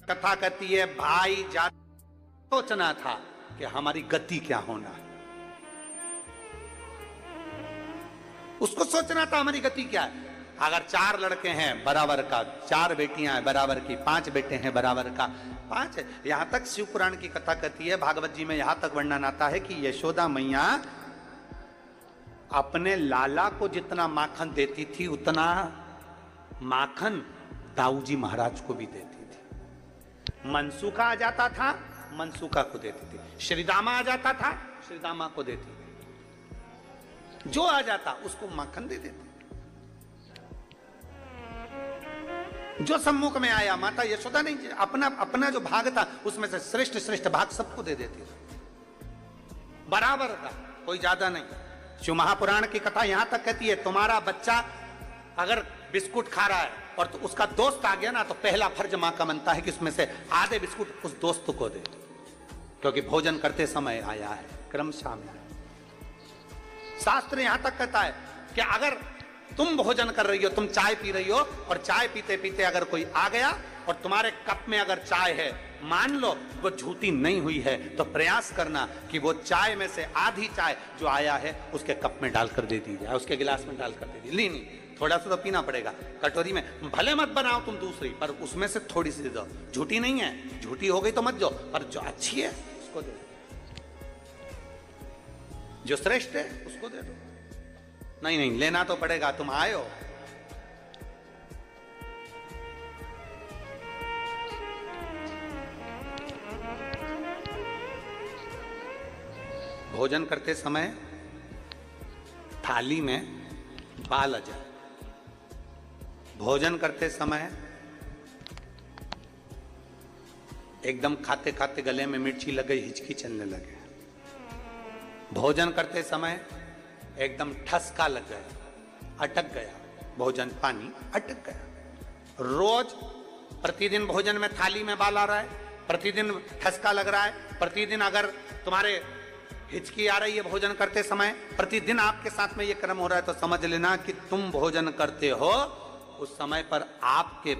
कथा कहती है भाई जा सोचना था कि हमारी गति क्या होना है, उसको सोचना था हमारी गति क्या है। अगर 4 लड़के हैं बराबर का, 4 बेटियां हैं बराबर की, 5 बेटे हैं बराबर का, 5 है। यहां तक शिव पुराण की कथा कहती है, भागवत जी में यहां तक वर्णन आता है कि यशोदा मैया अपने लाला को जितना माखन देती थी उतना माखन दाऊजी महाराज को भी देती थी। मनसूखा आ जाता था, मनसूखा को देती थी। श्रीदामा आ जाता था, श्रीदामा को देती थी। जो आ जाता उसको माखन दे देती। जो सम्मुख में आया माता यशोदा नहीं, अपना अपना जो भाग था उसमें से श्रेष्ठ श्रेष्ठ भाग सबको दे देती थी, बराबर का, कोई ज्यादा नहीं। शिव महापुराण की कथा यहां तक कहती है तुम्हारा बच्चा अगर बिस्कुट खा रहा है और तो उसका दोस्त आ गया ना, तो पहला फर्ज मां का बनता है कि उसमें से आधे बिस्कुट उस दोस्त को दे, क्योंकि भोजन करते समय आया है, क्रम शामिल है। शास्त्र यहां तक कहता है कि अगर तुम भोजन कर रही हो, तुम चाय पी रही हो और चाय पीते पीते अगर कोई आ गया और तुम्हारे कप में अगर चाय है, मान लो वो झूठी नहीं हुई है, तो प्रयास करना कि वो चाय में से आधी चाय जो आया है उसके कप में डालकर दे दी जाए, उसके गिलास में डालकर दे दी। नहीं, थोड़ा सा तो पीना पड़ेगा, कटोरी में भले मत बनाओ तुम दूसरी, पर उसमें से थोड़ी सी दो। झूठी नहीं है, झूठी हो गई तो मत दो, पर जो अच्छी है उसको दे दो, जो श्रेष्ठ है उसको दे दो। नहीं, लेना तो पड़ेगा, तुम आए हो। भोजन करते समय थाली में बाल आ जाए, भोजन करते समय एकदम खाते खाते गले में मिर्ची लग गई, हिचकी चलने लगे, भोजन करते समय एकदम ठसका लग गया, अटक गया भोजन, पानी अटक गया। रोज प्रतिदिन भोजन में थाली में बाल आ रहा है, प्रतिदिन ठसका लग रहा है, प्रतिदिन अगर तुम्हारे हिचकी आ रही है भोजन करते समय, प्रतिदिन आपके साथ में ये क्रम हो रहा है, तो समझ लेना कि तुम भोजन करते हो उस समय पर आपके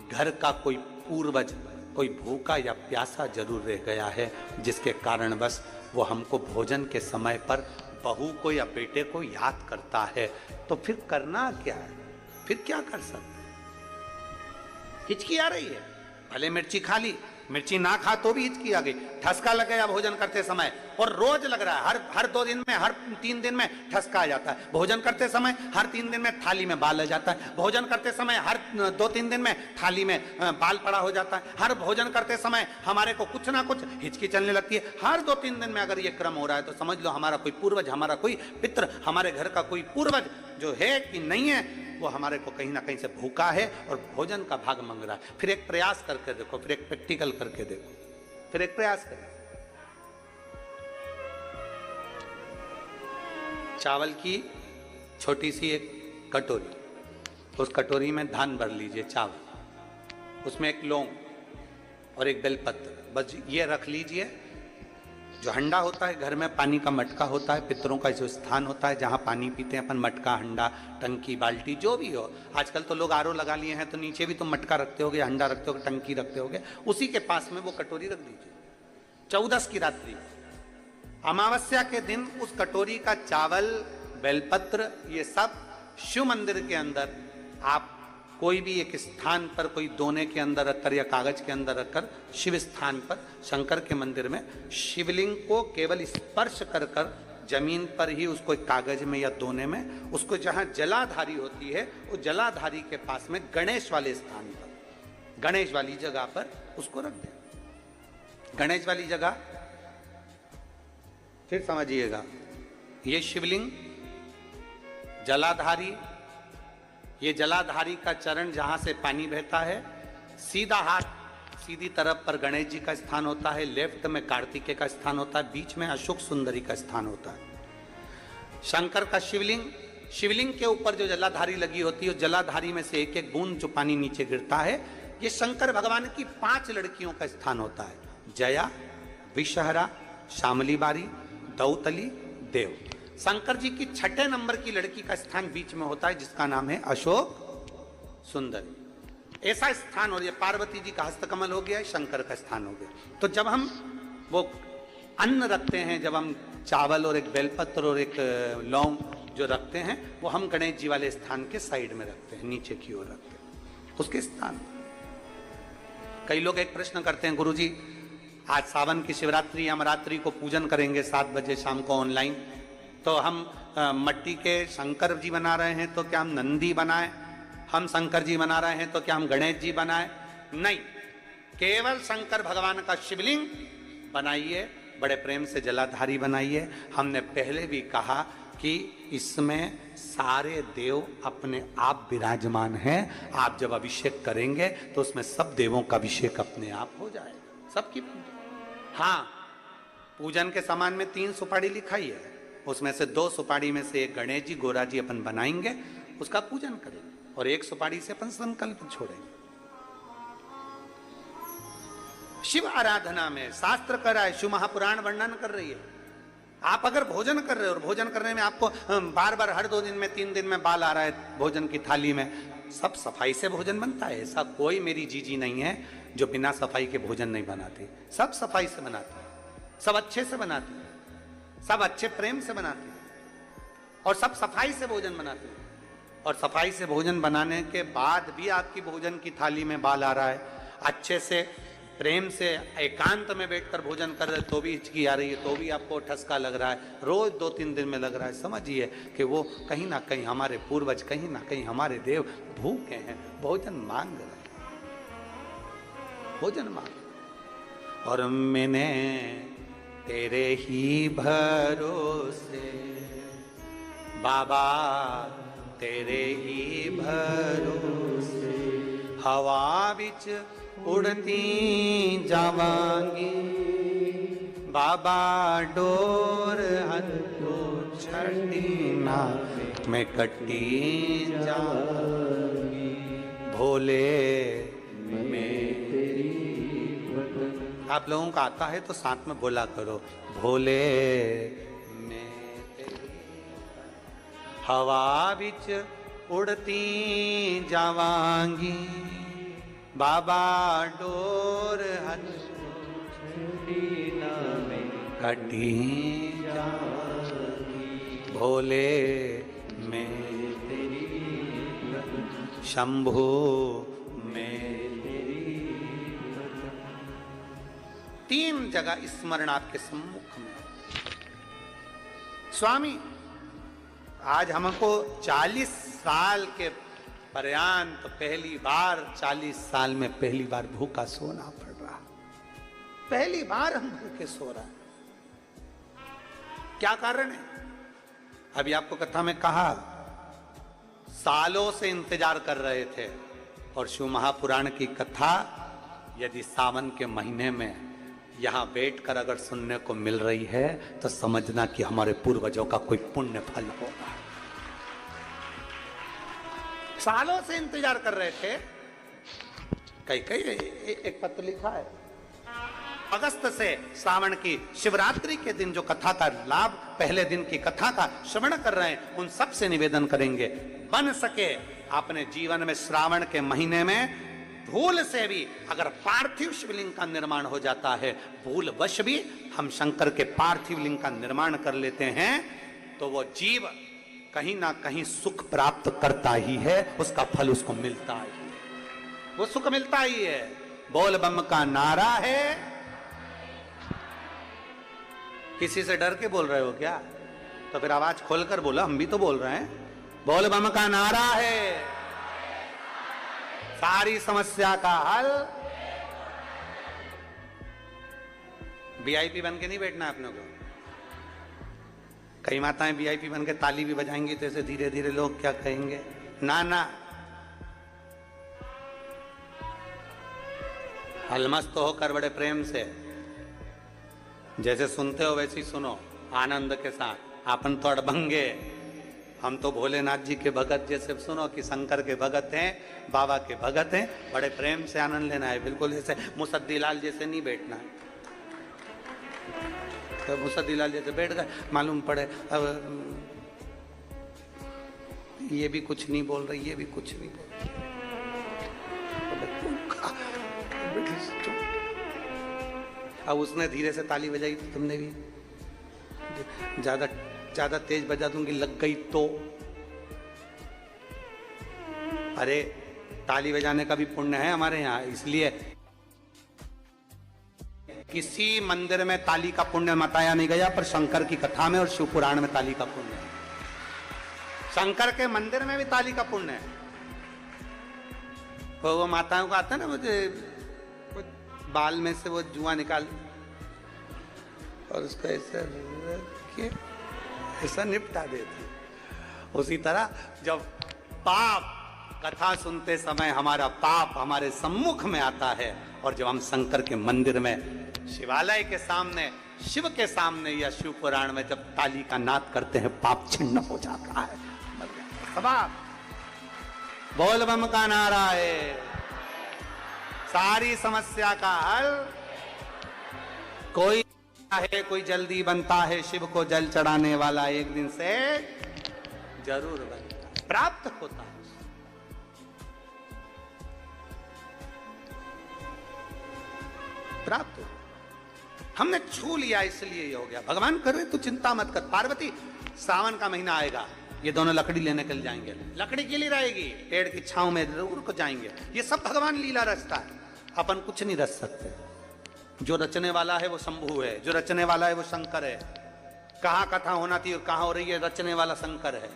घर का कोई पूर्वज, कोई भूखा या प्यासा जरूर रह गया है, जिसके कारण बस वो हमको भोजन के समय पर बहू को या बेटे को याद करता है। तो फिर करना क्या है, फिर क्या कर सकते हैं। हिचकी आ रही है, भले मिर्ची खा ली, मिर्ची ना खा तो भी हिचकी आ गई, ठसका लग गया भोजन करते समय, और रोज लग रहा है, हर 2 दिन में, हर 3 दिन में ठसका आ जाता है। भोजन करते समय हर 3 दिन में थाली में बाल आ जाता है, भोजन करते समय हर 2-3 दिन में थाली में बाल पड़ा हो जाता है, हर भोजन करते समय हमारे को कुछ ना कुछ हिचकी चलने लगती है। हर 2-3 दिन में अगर ये क्रम हो रहा है तो समझ लो हमारा कोई पूर्वज, हमारा कोई पित्र, हमारे घर का कोई पूर्वज जो है कि नहीं है, वो हमारे को कहीं ना कहीं से भूखा है और भोजन का भाग मांग रहा है। फिर एक प्रयास करके देखो, फिर एक प्रैक्टिकल करके देखो, फिर एक प्रयास करो। चावल की छोटी सी एक कटोरी, उस कटोरी में धान भर लीजिए चावल, उसमें एक लौंग और एक बेलपत्र, बस ये रख लीजिए। जो हंडा होता है घर में, पानी का मटका होता है, पितरों का जो स्थान होता है जहाँ पानी पीते हैं अपन, मटका, हंडा, टंकी, बाल्टी, जो भी हो। आजकल तो लोग आरओ लगा लिए हैं, तो नीचे भी तुम मटका रखते होगे, हंडा रखते होगे, टंकी रखते होगे, उसी के पास में वो कटोरी रख दीजिए। 14 की रात्रि, अमावस्या के दिन उस कटोरी का चावल, बेलपत्र, ये सब शिव मंदिर के अंदर आप कोई भी एक स्थान पर, कोई दोने के अंदर रखकर या कागज के अंदर रखकर, शिव स्थान पर, शंकर के मंदिर में शिवलिंग को केवल स्पर्श कर कर जमीन पर ही उसको कागज में या दोने में, उसको जहां जलाधारी होती है वो जलाधारी के पास में गणेश वाले स्थान पर, गणेश वाली जगह पर उसको रख दें। गणेश वाली जगह फिर समझिएगा, ये शिवलिंग जलाधारी, ये जलाधारी का चरण जहां से पानी बहता है, सीधा हाथ सीधी तरफ पर गणेश जी का स्थान होता है, लेफ्ट में कार्तिकेय का स्थान होता है, बीच में अशोक सुंदरी का स्थान होता है। शंकर का शिवलिंग, शिवलिंग के ऊपर जो जलाधारी लगी होती है, जलाधारी में से एक एक बूंद जो पानी नीचे गिरता है, ये शंकर भगवान की 5 लड़कियों का स्थान होता है, जया, विषहरा, शामली बारी, दौतली, देव। शंकर जी की 6ठे नंबर की लड़की का स्थान बीच में होता है, जिसका नाम है अशोक सुंदरी। ऐसा स्थान, और ये पार्वती जी का हस्तकमल हो गया, शंकर का स्थान हो गया। तो जब हम वो अन्न रखते हैं, जब हम चावल और एक बेलपत्र और एक लौंग जो रखते हैं, वो हम गणेश जी वाले स्थान के साइड में रखते हैं, नीचे की ओर रखते हैं उसके स्थान। कई लोग एक प्रश्न करते हैं, गुरुजी आज सावन की शिवरात्रि, हम रात्रि को पूजन करेंगे 7 बजे शाम को ऑनलाइन, तो हम मट्टी के शंकर जी बना रहे हैं, तो क्या हम नंदी बनाएं? हम शंकर जी बना रहे हैं तो क्या हम गणेश जी बनाएं? नहीं, केवल शंकर भगवान का शिवलिंग बनाइए, बड़े प्रेम से जलाधारी बनाइए। हमने पहले भी कहा कि इसमें सारे देव अपने आप विराजमान हैं। आप जब अभिषेक करेंगे तो उसमें सब देवों का अभिषेक अपने आप हो जाएगा, सबकी पूजा। हाँ, पूजन के सामान में 3 सुपारी लिखाई है, उसमें से 2 सुपारी में से एक गणेश जी गोरा जी अपन बनाएंगे, उसका पूजन करेंगे, और 1 सुपारी से अपन संकल्प छोड़ेंगे। शिव आराधना में शास्त्र कर रहा है, शिव महापुराण वर्णन कर रही है। आप अगर भोजन कर रहे हो और भोजन करने में आपको बार बार हर 2 दिन में 3 दिन में बाल आ रहा है भोजन की थाली में, सब सफाई से भोजन बनता है। ऐसा कोई मेरी जीजी नहीं है जो बिना सफाई के भोजन नहीं बनाती, सब सफाई से बनाती है, सब अच्छे से बनाती है, सब अच्छे प्रेम से बनाती है, और सब सफाई से भोजन बनाती है। और सफाई से भोजन बनाने के बाद भी आपकी भोजन की थाली में बाल आ रहा है, अच्छे से प्रेम से एकांत में बैठकर भोजन कर रहे तो भी हिचकी आ रही है, तो भी आपको ठसका लग रहा है, रोज 2-3 दिन में लग रहा है, समझिए कि वो कहीं ना कहीं हमारे पूर्वज, कहीं ना कहीं हमारे देव भूखे हैं, भोजन मांग रहे हैं, भोजन मांग। और मैंने तेरे ही भरोसे बाबा, तेरे ही भरोसे हवा बिच उड़ती जावांगी, बाबा डोर हथो छड़ी ना मैं कटी जाऊंगी, भोले मैं तेरी। आप लोगों का आता है तो साथ में बोला करो, भोले मैं तेरी हवा बिच उड़ती जावांगी, बाबा डोर कटी जाऊंगी, भोले मैं तेरी, शंभो मैं तेरी। 3 जगह स्मरण आपके सम्मुख में। स्वामी आज हमको 40 साल के पर्यंत तो पहली बार 40 साल में पहली बार भूखा सोना पड़ रहा, पहली बार हम भूखे सो रहे हैं। क्या कारण है? अभी आपको कथा में कहा, सालों से इंतजार कर रहे थे, और शिव महापुराण की कथा यदि सावन के महीने में यहां बैठकर अगर सुनने को मिल रही है तो समझना कि हमारे पूर्वजों का कोई पुण्य फल होगा। सालों से इंतजार कर रहे थे। कई एक पत्र लिखा है, अगस्त से श्रावण की शिवरात्रि के दिन जो कथा का लाभ, पहले दिन की कथा का श्रवण कर रहे हैं, उन सब से निवेदन करेंगे, बन सके अपने जीवन में श्रावण के महीने में भूल से भी अगर पार्थिव शिवलिंग का निर्माण हो जाता है, भूल वश भी हम शंकर के पार्थिव लिंग का निर्माण कर लेते हैं, तो वो जीव कहीं ना कहीं सुख प्राप्त करता ही है, उसका फल उसको मिलता ही है, वो सुख मिलता ही है। बोल बम का नारा है। किसी से डर के बोल रहे हो क्या? तो फिर आवाज खोलकर बोलो, हम भी तो बोल रहे हैं। बोल बम का नारा है, सारी समस्या का हल। वीआईपी बन के नहीं बैठना अपने को। कई माताएं वीआईपी बन के ताली भी बजाएंगी तो ऐसे धीरे धीरे लोग क्या कहेंगे, ना ना, हलमस्त होकर बड़े प्रेम से जैसे सुनते हो वैसे ही सुनो, आनंद के साथ। आपन तो अड़भंगे, हम तो भोलेनाथ जी के भगत जैसे सुनो कि शंकर के भगत हैं, बाबा के भगत हैं, बड़े प्रेम से आनंद लेना है। बिल्कुल ऐसे मुसद्दीलाल जैसे नहीं बैठना है। तो मुसद्दीलाल जैसे बैठ गए, मालूम पड़े अब ये भी कुछ नहीं बोल रही, ये भी कुछ नहीं बोल रही, तो अब उसने धीरे से ताली बजाई तो तुमने भी ज्यादा ज्यादा तेज बजा दूंगी, लग गई तो। अरे ताली बजाने का भी पुण्य है हमारे यहाँ, इसलिए किसी मंदिर में ताली का पुण्य बताया नहीं गया, पर शंकर की कथा में और शिव पुराण में ताली का पुण्य है। शंकर के मंदिर में भी ताली का पुण्य है। तो वो माताओं को आता है ना, मुझे बाल में से वो जुआ निकाल और उसको ऐसा निपटा देती। उसी तरह जब पाप कथा सुनते समय हमारा पाप हमारे सम्मुख में आता है, और जब हम शंकर के मंदिर में, शिवालय के सामने, शिव के सामने या शिव पुराण में जब ताली का नाद करते हैं, पाप छिन्न हो जाता है। बोल बम का नारा है, सारी समस्या का हल। कोई है, कोई जल्दी बनता है, शिव को जल चढ़ाने वाला एक दिन से जरूर बनता, प्राप्त होता है। प्राप्त हो, हमने छू लिया इसलिए ये हो गया। भगवान करे तो चिंता मत कर। पार्वती, सावन का महीना आएगा, ये दोनों लकड़ी लेने के लिए जाएंगे। लकड़ी के लिए रहेगी, पेड़ की छांव में जरूर को जाएंगे। ये सब भगवान लीला रचता है, अपन कुछ नहीं रच सकते। जो रचने वाला है वो शंभु है, जो रचने वाला है वो शंकर है। कहाँ कथा होना थी और कहाँ हो रही है, रचने वाला शंकर है।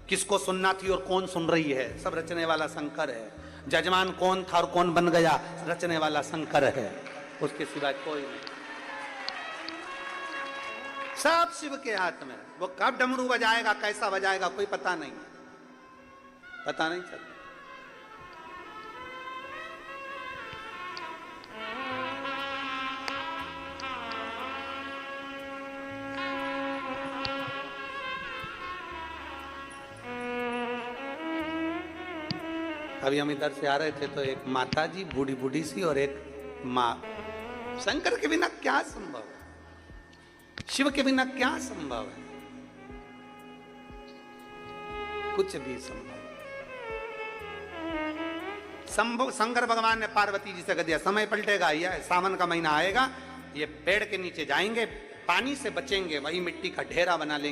किसको सुनना थी और कौन सुन रही है, सब रचने वाला शंकर है। जजमान कौन था और कौन बन गया, रचने वाला शंकर है, उसके सिवाय कोई नहीं। सब शिव के हाथ में। वो कब डमरू बजाएगा, कैसा बजाएगा, कोई पता नहीं, पता नहीं चलता। अभी हम इधर से आ रहे थे तो एक माता जी बूढ़ी बूढ़ी सी और एक माँ। शंकर के बिना क्या संभव है, शिव के बिना क्या संभव है, कुछ भी संभव। शंकर भगवान ने पार्वती जी से कह दिया, समय पलटेगा, यह सावन का महीना आएगा, ये पेड़ के नीचे जाएंगे, पानी से बचेंगे, वही मिट्टी का ढेरा बना लेंगे।